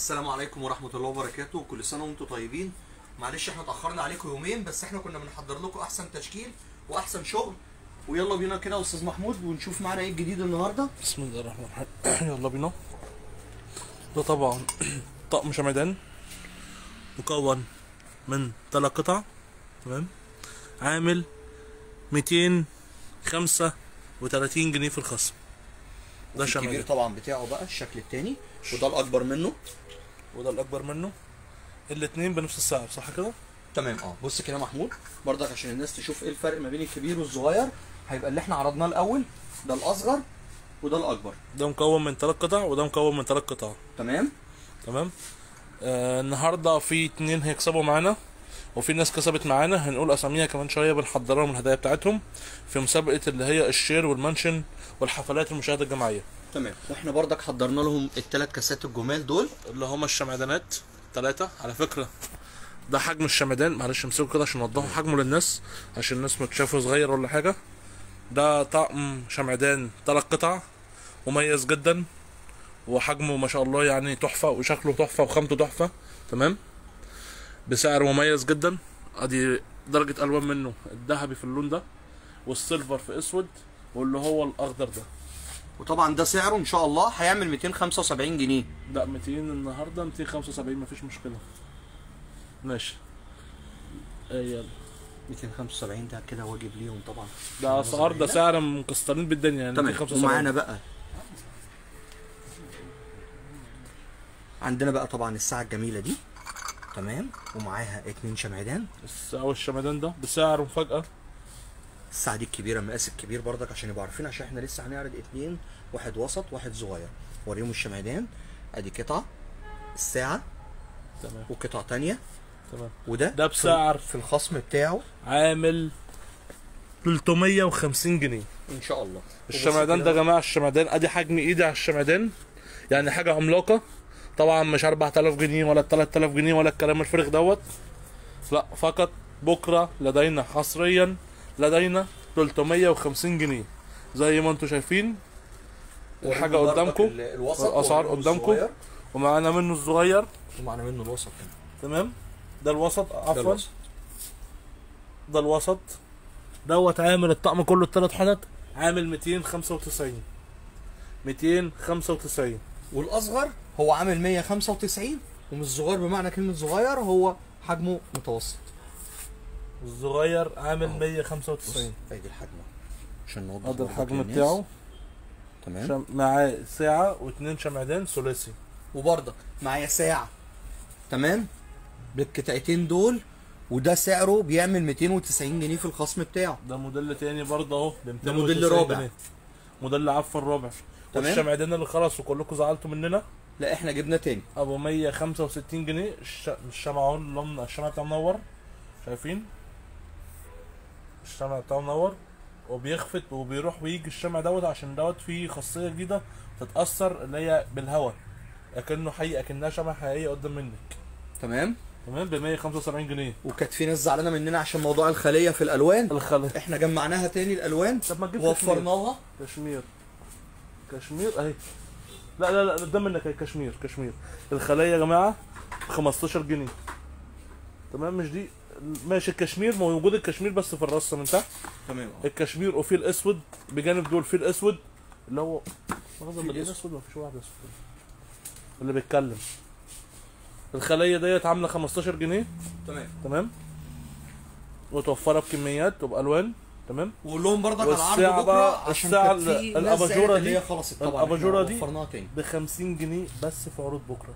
السلام عليكم ورحمة الله وبركاته، كل سنة وانتم طيبين. معلش احنا اتأخرنا عليكم يومين، بس احنا كنا بنحضر لكم أحسن تشكيل وأحسن شغل. ويلا بينا كده يا أستاذ محمود ونشوف معانا ايه الجديد النهاردة. بسم الله الرحمن الرحيم. يلا بينا. ده طبعا طقم شمعدان مكون من 3 قطع، تمام، عامل 235 جنيه في الخصم. ده شمعدان الكبير طبعا بتاعه بقى الشكل التاني، وده الأكبر منه وده الأكبر منه، الاتنين بنفس السعر، صح كده؟ تمام. بص كده يا محمود برضك عشان الناس تشوف ايه الفرق ما بين الكبير والصغير. هيبقى اللي احنا عرضناه الأول ده الأصغر وده الأكبر. ده مكون من 3 قطع وده مكون من 3 قطع. تمام. النهارده في 2 هيكسبوا معانا وفي ناس كسبت معانا، هنقول اساميها كمان شويه، بنحضر لهم الهدايا بتاعتهم في مسابقه اللي هي الشير والمنشن والحفلات المشاهده الجماعيه. تمام. واحنا برضك حضرنا لهم ال3 كاسات الجمال دول اللي هم الشمعدانات 3. على فكره ده حجم الشمعدان، معلش امسكوا كده عشان نوضحوا حجمه للناس، عشان الناس ما تشافه صغير ولا حاجه. ده طقم شمعدان 3 قطع مميز جدا، وحجمه ما شاء الله يعني تحفه، وشكله تحفه، وخامته تحفه، تمام، بسعر مميز جدا. ادي درجه الوان منه، الذهبي في اللون ده، والسيلفر في اسود، واللي هو الاخضر ده. وطبعا ده سعره ان شاء الله هيعمل 275 جنيه. ده 200 النهارده، 275 مفيش مشكله. ماشي. يلا 275 ده كده واجب ليهم طبعا. ده اسعار، ده سعر مكسرين بالدنيا يعني. تمام. ومعانا بقى عندنا بقى طبعا الساعه الجميله دي، تمام، ومعاها 2 شمعدان. الساعه الشمعدان ده بسعر مفاجاه. الساعه دي الكبيره، مقاس الكبير برضك عشان يبقوا عارفين، عشان احنا لسه هنعرض 2، واحد وسط واحد صغير. وريهم الشمعدان. ادي قطعه الساعه، تمام، وقطعه تانية، تمام، وده بسعر في الخصم بتاعه عامل 350 جنيه ان شاء الله. الشمعدان ده يا جماعه، الشمعدان ادي حجم ايدي على الشمعدان، يعني حاجه عملاقه طبعا، مش 4000 جنيه ولا 3000 جنيه ولا الكلام الفارغ دوت، لا، فقط بكره لدينا حصريا لدينا 350 جنيه زي ما انتم شايفين الحاجه قدامكم، الاسعار قدامكم، ومعانا منه الصغير ومعانا منه الوسط كمان. تمام. ده الوسط، عفوا ده الوسط دوت، عامل الطقم كله ال3 حتت عامل 295. والاصغر هو عامل 195، ومش صغير بمعنى كلمه صغير، هو حجمه متوسط. الصغير عامل 195. ادي الحجم عشان نوضح. ادي الحجم بتاعه، تمام. معاه ساعه و2 شمعدان ثلاثي، وبرضك معايا ساعه، تمام، بالقطعتين دول، وده سعره بيعمل 290 جنيه في الخصم بتاعه. ده موديل تاني برضه اهو، ده موديل رابع. موديل عفوا رابع. تمام. والشمعدان اللي خلص وكلكم زعلتوا مننا، لا احنا جبنا تاني ابو 165 جنيه. الشمع اهو، الشمع بتاعه منور، شايفين الشمع بتاعه منور وبيخفت وبيروح ويجي الشمع دوت، عشان دوت فيه خاصيه جديده تتاثر اللي هي بالهواء، اكنه حقيقه، اكنها شمعه حقيقيه قدام منك. تمام. ب 175 جنيه. وكانت في ناس زعلانه مننا عشان موضوع الخليه في الالوان. الخليه احنا جمعناها تاني الالوان، طب ما تجيب وفرناها كشمير اهي. لا ده منك اهي، كشمير. الخليه يا جماعه ب 15 جنيه، تمام. مش دي ماشي، الكشمير موجود، الكشمير بس في الرصه من تحت، تمام. الكشمير، وفي الاسود بجانب دول، في الاسود اللي هو الاسود، مفيش واحد اسود اللي بيتكلم. الخليه ديت عامله 15 جنيه، تمام. وتوفرها بكميات وبالوان، تمام. وقول لهم برضك على عرض بكره، عشان الاباجوره دي، هي خلصت طبعا، الاباجوره دي وفرناها تاني ب 50 جنيه بس في عروض بكره.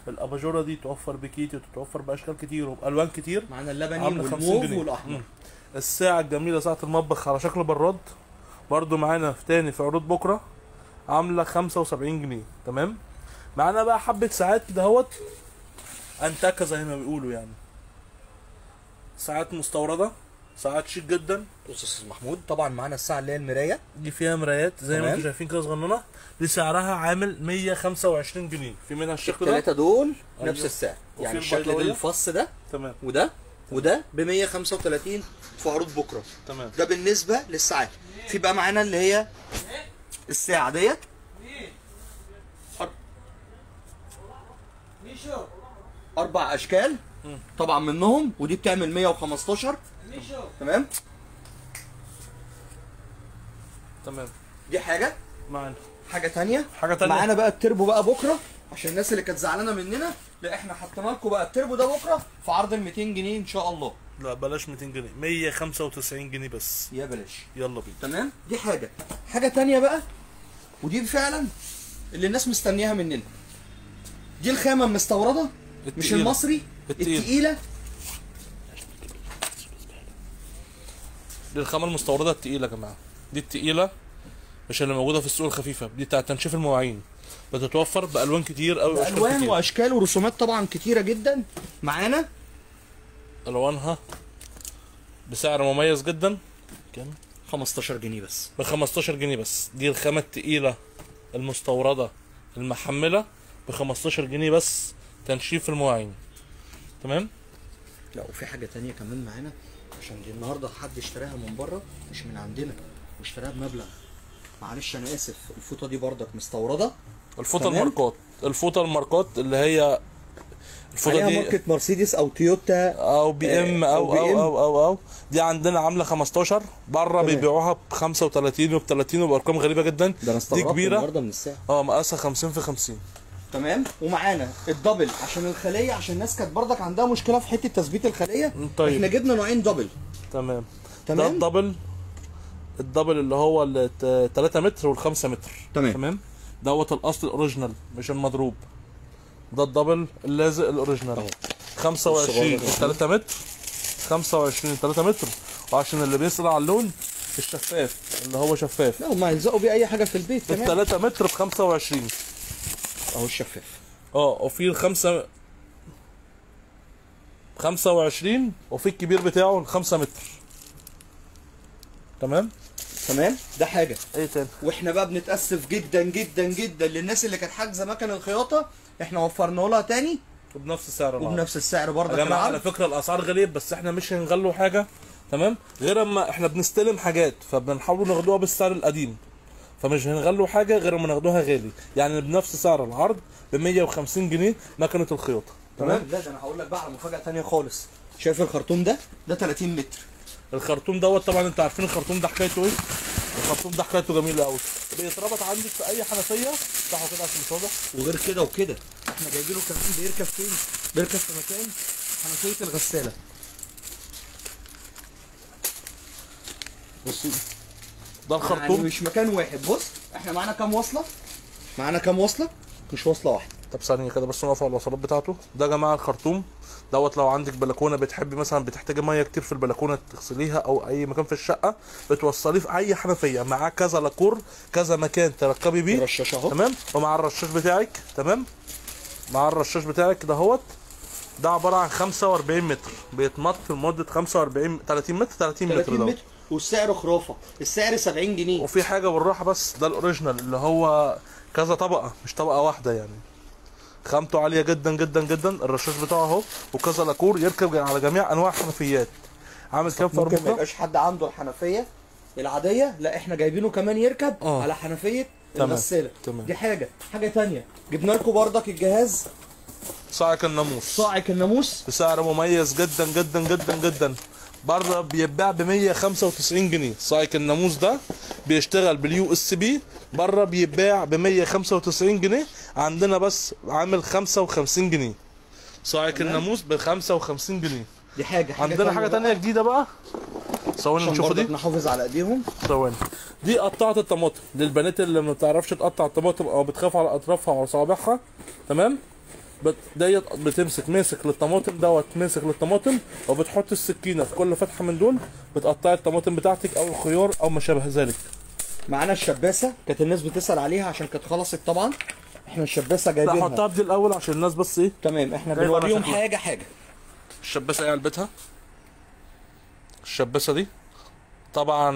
الاباجوره دي توفر بكيتي، وتتوفر باشكال كتير وبالوان كتير، معانا اللبني والموف والاحمر. الساعه الجميله، ساعه المطبخ على شكل براد، برضو معانا في تاني في عروض بكره، عامله 75 جنيه، تمام. معانا بقى حبه ساعات كده اهوت، انتكه زي ما بيقولوا يعني، ساعات مستورده، ساعات شيك جدا. بص يا استاذ محمود، طبعا معانا الساعه اللي هي المرايه دي، فيها مرايات زي ما انتم شايفين كده صغننه، دي سعرها عامل 125 جنيه. في منها الشكل ده، ال3 دول نفس السعر، يعني الشكل ده الفص ده، تمام، وده ب 135 في عروض بكره، تمام. ده بالنسبه للساعات. في بقى معانا اللي هي الساعه ديت، 4 اشكال طبعا منهم، ودي بتعمل 115. تمام. تمام. دي حاجه. معانا حاجه تانية تانية. معانا بقى التربو بقى بكره، عشان الناس اللي كانت زعلانه مننا، لا احنا حطينا لكم بقى التربو ده بكره في عرض ال 200 جنيه ان شاء الله. لا بلاش 200 جنيه، 195 جنيه بس. يا بلاش. يلا بينا. تمام. دي حاجه تانية بقى، ودي فعلا اللي الناس مستنياها مننا. دي الخامه المستورده مش المصري، التقيله. دي الخامه المستورده التقيله يا جماعه، دي التقيله مش اللي موجوده في السوق الخفيفه، دي بتاعت تنشيف المواعين، بتتوفر بالوان كتير قوي، بالوان واشكال ورسومات طبعا كتيره جدا معانا. الوانها بسعر مميز جدا. كام؟ 15 جنيه بس. ب 15 جنيه بس. دي الخامه التقيله المستورده المحمله ب 15 جنيه بس، تنشيف المواعين. تمام. لا وفي حاجه تانية كمان معانا، عشان دي النهارده حد اشتراها من بره مش من عندنا، واشتراها بمبلغ. معلش انا اسف، الفوطه دي بردك مستورده. الفوطه الماركات، الفوطه الماركات اللي هي الفوطه دي ماركه مرسيدس او تويوتا او بي ام او دي عندنا عامله 15، بره بيبيعوها ب 35 وب 30 وبارقام غريبه جدا. ده انا دي كبيره النهارده من السعر. مقاسها 50 في 50. تمام. ومعانا الدبل عشان الخليه، عشان الناس كانت بردك عندها مشكله في حته تثبيت الخليه. طيب. احنا جبنا نوعين دبل. تمام. ده الدبل اللي هو ال 3 متر وال 5 متر. تمام. دوت الاصل الاوريجينال مش المضروب. ده الدبل اللازق الاوريجينال 25 3 متر، 25 3 متر. وعشان اللي بيسأل على اللون الشفاف اللي هو شفاف، لا هم هيلزقوا بيه اي حاجه في البيت. تمام. 3 متر ب 25 اهو الشفاف. وفي الخمسة 25، وفي الكبير بتاعه ال 5 متر. تمام. ده حاجه. ايه تاني؟ واحنا بقى بنتاسف جدا جدا جدا للناس اللي كانت حاجزه مكن الخياطه، احنا وفرنا لها تاني وبنفس السعر وبنفس السعر برضه. يا جماعه على فكره الاسعار غاليه، بس احنا مش هنغلوا حاجه. تمام. غير اما احنا بنستلم حاجات فبنحاول ناخدوها بالسعر القديم، فمش هنغلوا حاجه غير اما ناخدوها غالي، يعني بنفس سعر العرض ب 150 جنيه مكنه الخياطه. تمام. لا ده انا هقول لك بقى على مفاجاه ثانيه خالص. شايف الخرطوم ده 30 متر. الخرطوم دوت طبعا انتوا عارفين الخرطوم ده حكايته ايه؟ الخرطوم ده حكايته جميله قوي، بيتربط عندك في اي حنفيه. افتحوا كده عشان مش واضح. وغير كده وكده احنا جايبينه كمان بيركب فين؟ بيركب في مكان حنفيه الغساله. بصي ده الخرطوم، يعني مش مكان واحد. بص احنا معانا كام وصله؟ مش وصله واحده. طب ثانيه كده بس نقف على الوصلات بتاعته. ده يا جماعه الخرطوم دوت، لو عندك بلكونه بتحبي مثلا بتحتاجي ميه كتير في البلكونه تغسليها او اي مكان في الشقه، بتوصليه في اي حنفيه معاه كذا لاكور كذا مكان تركبي بيه. الرشاش اهو. تمام. ومع الرشاش بتاعك. تمام. مع الرشاش بتاعك دهوت. ده عباره عن 45 متر بيتمط لمده 45 30 متر 30 متر. والسعر خرافه، السعر 70 جنيه. وفي حاجه بالراحه بس، ده الاوريجينال اللي هو كذا طبقه مش طبقه واحده، يعني خامته عاليه جدا جدا جدا. الرشاش بتاعه اهو وكذا لاكور يركب على جميع انواع الحنفيات. عامل كام في ممكن ما يبقاش حد عنده الحنفيه العاديه، لا احنا جايبينه كمان يركب على حنفيه الغساله. دي حاجه ثانيه. جبنا لكم بردك الجهاز صاعق الناموس بسعر مميز جدا جدا جدا جدا. بره بيتباع ب 195 جنيه. صاعق الناموس ده بيشتغل باليو اس بي، بره بيتباع ب 195 جنيه، عندنا بس عامل 55 جنيه. صاعق الناموس ب 55 جنيه. دي حاجه عندنا حاجه ثانيه جديده بقى. ثواني نشوف دي، نحافظ على ايديهم. ثواني. دي قطعه الطماطم للبنات اللي ما بتعرفش تقطع الطماطم او بتخاف على اطرافها او صوابعها. تمام. ديت بتمسك ماسك للطماطم دوت، ماسك للطماطم، وبتحط السكينه في كل فتحه من دول بتقطعي الطماطم بتاعتك او الخيار او ما شابه ذلك. معانا الشباسه كانت الناس بتسال عليها عشان كانت خلصت طبعا. احنا الشباسه جايبينها. لا حطها بدي الاول عشان الناس بس ايه. تمام. احنا بنوريهم حاجه. الشباسه ايه علبتها؟ الشباسه دي طبعا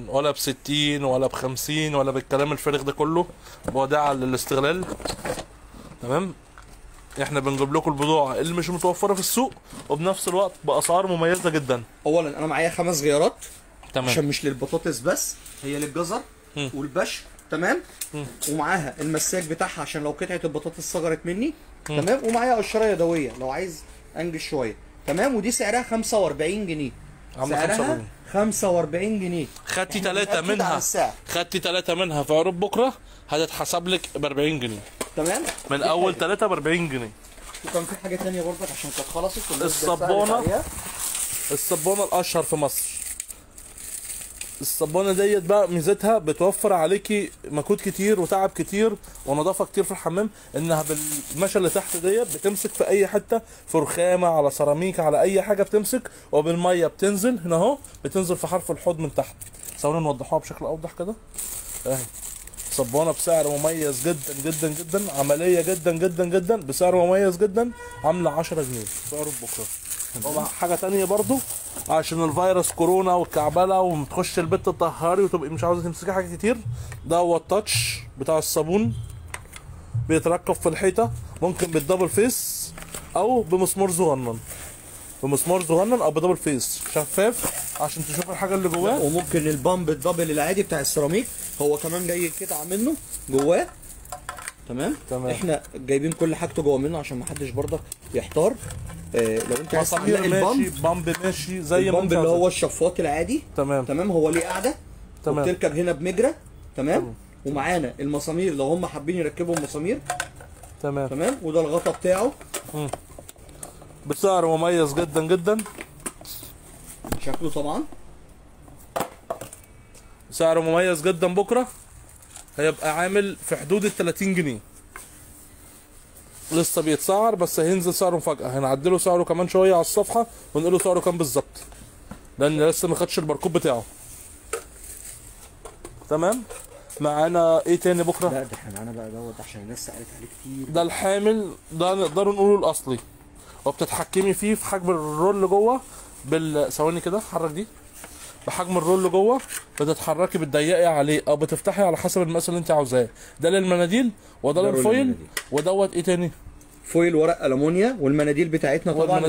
ولا ب60 ولا ب50 ولا بالكلام الفارغ ده كله، وداعا للاستغلال. تمام. احنا بنجيب لكم البضاعه اللي مش متوفره في السوق وبنفس الوقت باسعار مميزه جدا. اولا انا معايا 5 غيارات. تمام. عشان مش للبطاطس بس، هي للجزر والبش. تمام. ومعاها المساك بتاعها عشان لو قطعه البطاطس صغرت مني تمام. ومعايا قشره يدويه لو عايز انجز شويه. تمام. ودي سعرها 45 جنيه. سعرها 45 جنيه. خدتي 3 منها، خدتي 3 منها في عروض بكره هتتحسب لك ب 40 جنيه. تمام. من اول 3 ب 40 جنيه. وكان في حاجه ثانيه برضك عشان كانت خلصت. الصبونه الاشهر في مصر. الصبانه ديت بقى ميزتها بتوفر عليكي مجهود كتير وتعب كتير ونظافه كتير في الحمام، انها بالمشى اللي تحت ديت بتمسك في اي حته، في رخامه على سيراميك على اي حاجه بتمسك، وبالميه بتنزل هنا اهو، بتنزل في حرف الحوض من تحت. ثواني نوضحوها بشكل اوضح كده اهي. صبانه بسعر مميز جدا جدا جدا، عمليه جدا جدا جدا، بسعر مميز جدا، عامله 10 جنيه في عروض بكره. طبعا حاجه تانية برضو عشان الفيروس كورونا والكعبله وتخش البيت تطهري وتبقي مش عاوزه تمسكي حاجه كتير، ده هو التاتش بتاع الصابون، بيتركب في الحيطه، ممكن بالدبل فيس او بمسمار صغنن، بمسمار صغنن او بدبل فيس شفاف عشان تشوف الحاجه اللي جواه. وممكن البامب الدبل العادي بتاع السيراميك هو كمان جاي قطعه منه جواه. تمام. احنا جايبين كل حاجته جوه منه عشان ما حدش برضك يحتار. لو انت عايز تعلق البامب، بامب ماشي زي ما انت اللي هو الشفاط العادي. تمام. هو ليه قاعده. وبتركب هنا بمجرى. تمام. ومعانا المسامير لو هم حابين يركبوا المسامير. تمام. وده الغطا بتاعه. بسعر مميز جدا جدا. شكله طبعا سعره مميز جدا. بكره هيبقى عامل في حدود ال 30 جنيه. لسه بيتسعر بس هينزل سعره مفاجأة، هنعدله سعره كمان شوية على الصفحة ونقول له سعره كام بالظبط، لأن لسه ما خدش الباركود بتاعه. تمام. معانا ايه تاني بكره؟ لا ده احنا معانا بقى دوت عشان الناس سألت عليه كتير. ده الحامل، ده نقدر نقوله الأصلي، وبتتحكمي فيه في حجم الرول جوه ثواني كده حرك دي، بحجم الرول جوه بتتحركي بتضيقي عليه او بتفتحي على حسب المقاس اللي انت عاوزاه. ده للمناديل وده للفويل. ودوت ايه تاني؟ فويل ورق ألمونيا. والمناديل بتاعتنا طبعا